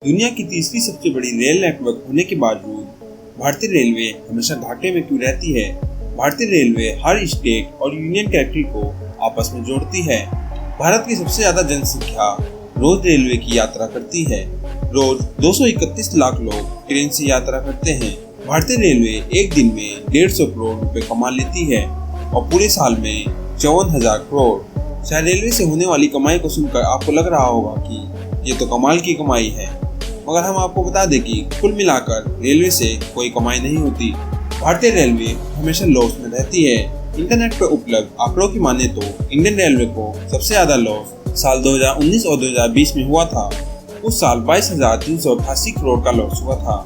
दुनिया की तीसरी सबसे बड़ी रेल नेटवर्क होने के बावजूद भारतीय रेलवे हमेशा घाटे में क्यों रहती है? भारतीय रेलवे हर स्टेट और यूनियन टेरिटरी को आपस में जोड़ती है। भारत की सबसे ज्यादा जनसंख्या रोज रेलवे की यात्रा करती है। रोज 231 लाख लोग ट्रेन से यात्रा करते हैं। भारतीय रेलवे एक दिन में 150 करोड़ रुपए कमा लेती है और पूरे साल में 54,000 करोड़। शायद रेलवे से होने वाली कमाई को सुनकर आपको लग रहा होगा कि ये तो कमाल की कमाई है, मगर हम आपको बता दें कि कुल मिलाकर रेलवे से कोई कमाई नहीं होती। भारतीय रेलवे हमेशा लॉस में रहती है। इंटरनेट पर उपलब्ध आंकड़ों की माने तो इंडियन रेलवे को सबसे ज्यादा लॉस साल 2019 और 2020 में हुआ था। उस साल 22,388 करोड़ का लॉस हुआ था।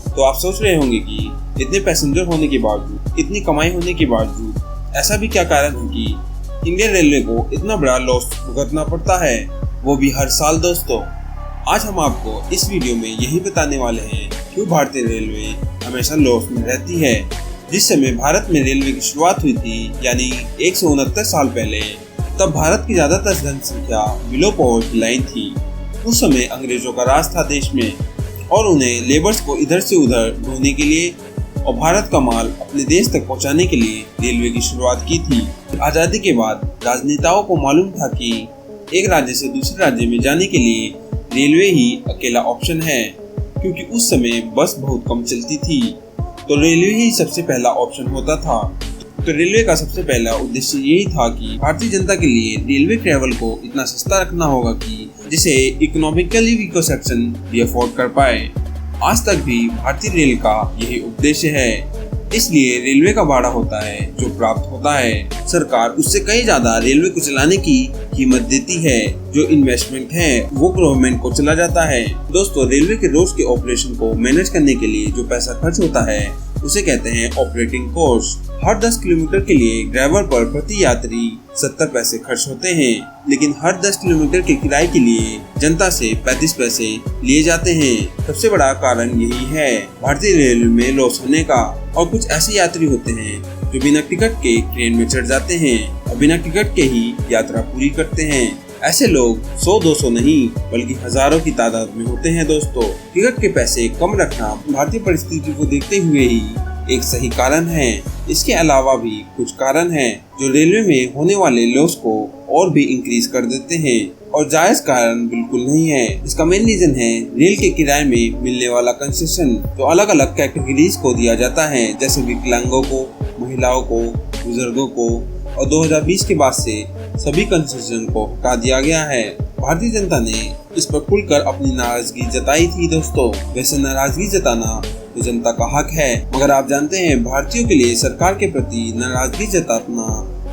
तो आप सोच रहे होंगे कि इतने पैसेंजर होने के बावजूद, इतनी कमाई होने के बावजूद ऐसा भी क्या कारण है कि इंडियन रेलवे को इतना बड़ा लॉस भुगतना पड़ता है, वो भी हर साल। दोस्तों, आज हम आपको इस वीडियो में यही बताने वाले हैं क्यों भारतीय रेलवे हमेशा लॉस में रहती है। जिस समय भारत में रेलवे की शुरुआत हुई थी, यानी 169 साल पहले, तब भारत की ज्यादातर जनसंख्या बिलो पॉवर्टी लाइन थी। उस समय अंग्रेजों का राज था देश में और उन्हें लेबर्स को इधर से उधर ढोने के लिए और भारत का माल अपने देश तक पहुंचाने के लिए रेलवे की शुरुआत की थी। आजादी के बाद राजनेताओं को मालूम था कि एक राज्य से दूसरे राज्य में जाने के लिए रेलवे ही अकेला ऑप्शन है, क्योंकि उस समय बस बहुत कम चलती थी, तो रेलवे ही सबसे पहला ऑप्शन होता था। तो रेलवे का सबसे पहला उद्देश्य यही था कि भारतीय जनता के लिए रेलवे ट्रैवल को इतना सस्ता रखना होगा कि जिसे इकोनॉमिकली वीकर सेक्शन भी अफोर्ड कर पाए। आज तक भी भारतीय रेल का यही उद्देश्य है। इसलिए रेलवे का भाड़ा होता है जो प्राप्त होता है। सरकार उससे कहीं ज्यादा रेलवे को चलाने की कीमत देती है। जो इन्वेस्टमेंट है वो गवर्नमेंट को चला जाता है। दोस्तों, रेलवे के रोज के ऑपरेशन को मैनेज करने के लिए जो पैसा खर्च होता है उसे कहते हैं ऑपरेटिंग कॉस्ट। हर 10 किलोमीटर के लिए ड्राइवर पर प्रति यात्री 70 पैसे खर्च होते हैं, लेकिन हर 10 किलोमीटर के किराए के लिए जनता से 35 पैसे लिए जाते हैं। सबसे बड़ा कारण यही है भारतीय रेलवे में लॉस होने का। और कुछ ऐसे यात्री होते हैं जो बिना टिकट के ट्रेन में चढ़ जाते हैं और बिना टिकट के ही यात्रा पूरी करते हैं। ऐसे लोग 100-200 नहीं बल्कि हजारों की तादाद में होते हैं। दोस्तों, टिकट के पैसे कम रखना भारतीय परिस्थिति को देखते हुए ही एक सही कारण है। इसके अलावा भी कुछ कारण हैं जो रेलवे में होने वाले लॉस को और भी इंक्रीज कर देते हैं, और जायज कारण बिल्कुल नहीं है। इसका मेन रीजन है रेल के किराए में मिलने वाला कंसेशन, जो अलग अलग कैटेगरीज को दिया जाता है, जैसे विकलांगों को, महिलाओं को, बुजुर्गों को, और 2020 के बाद से सभी कंसेशन को हटा दिया गया है। भारतीय जनता ने इस पर खुलकर अपनी नाराजगी जताई थी। दोस्तों, वैसे नाराजगी जताना तो जनता का हक है, मगर आप जानते हैं भारतीयों के लिए सरकार के प्रति नाराजगी जताना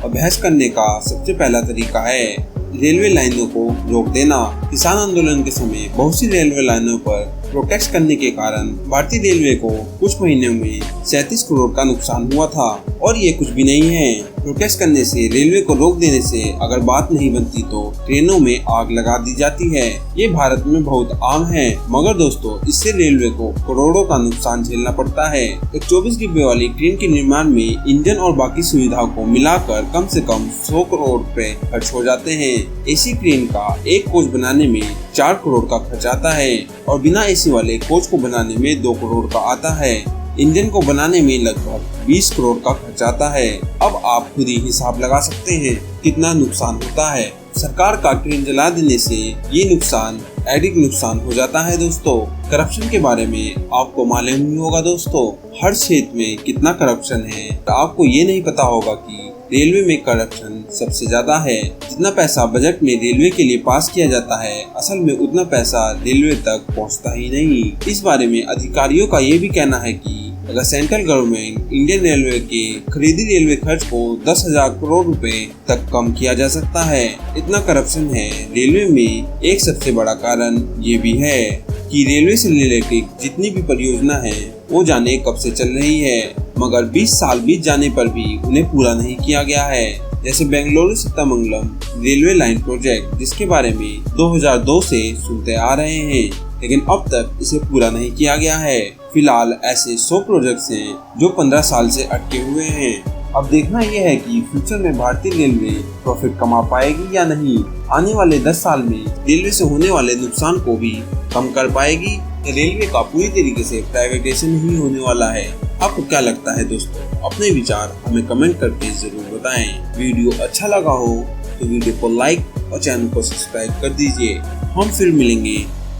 और बहस करने का सबसे पहला तरीका है रेलवे लाइनों को रोक देना। किसान आंदोलन के समय बहुत सी रेलवे लाइनों पर प्रोटेस्ट करने के कारण भारतीय रेलवे को कुछ महीनों में 37 करोड़ का नुकसान हुआ था। और ये कुछ भी नहीं है। प्रोटेस्ट करने से, रेलवे को रोक देने से अगर बात नहीं बनती तो ट्रेनों में आग लगा दी जाती है। ये भारत में बहुत आम है, मगर दोस्तों इससे रेलवे को करोड़ों का नुकसान झेलना पड़ता है। एक 24 डिब्बे वाली ट्रेन के निर्माण में इंजन और बाकी सुविधाओं को मिलाकर कम से कम 100 करोड़ रुपए खर्च हो जाते हैं। एसी ट्रेन का एक कोच बनाने में 4 करोड़ का खर्च आता है और बिना एसी वाले कोच को बनाने में 2 करोड़ का आता है। इंजन को बनाने में लगभग 20 करोड़ का खर्च आता है। अब आप खुद ही हिसाब लगा सकते हैं कितना नुकसान होता है। सरकार का ट्रेन जला देने से ये नुकसान एडिक नुकसान हो जाता है। दोस्तों, करप्शन के बारे में आपको मालूम नहीं होगा। दोस्तों, हर क्षेत्र में कितना करप्शन है, तो आपको ये नहीं पता होगा कि रेलवे में करप्शन सबसे ज्यादा है। जितना पैसा बजट में रेलवे के लिए पास किया जाता है, असल में उतना पैसा रेलवे तक पहुंचता ही नहीं। इस बारे में अधिकारियों का ये भी कहना है कि अगर सेंट्रल गवर्नमेंट इंडियन रेलवे के खरीदी रेलवे खर्च को 10,000 करोड़ रुपए तक कम किया जा सकता है। इतना करप्शन है रेलवे में। एक सबसे बड़ा कारण ये भी है कि रेलवे से रिलेटेड जितनी भी परियोजना है वो जाने कब से चल रही है, मगर 20 साल बीत जाने पर भी उन्हें पूरा नहीं किया गया है। जैसे बेंगलुरु सत्तामंगलम रेलवे लाइन प्रोजेक्ट, जिसके बारे में 2002 से सुनते आ रहे हैं, लेकिन अब तक इसे पूरा नहीं किया गया है। फिलहाल ऐसे 100 प्रोजेक्ट्स हैं जो 15 साल से अटके हुए हैं। अब देखना यह है कि फ्यूचर में भारतीय रेलवे प्रॉफिट कमा पाएगी या नहीं। आने वाले 10 साल में रेलवे से होने वाले नुकसान को भी कम कर पाएगी। रेलवे का पूरी तरीके से प्राइवेटाइजेशन नहीं होने वाला है। आपको क्या लगता है दोस्तों? अपने विचार हमें कमेंट करके जरूर बताएं। वीडियो अच्छा लगा हो तो वीडियो को लाइक और चैनल को सब्सक्राइब कर दीजिए। हम फिर मिलेंगे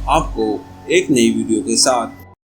आपको एक नई वीडियो के साथ।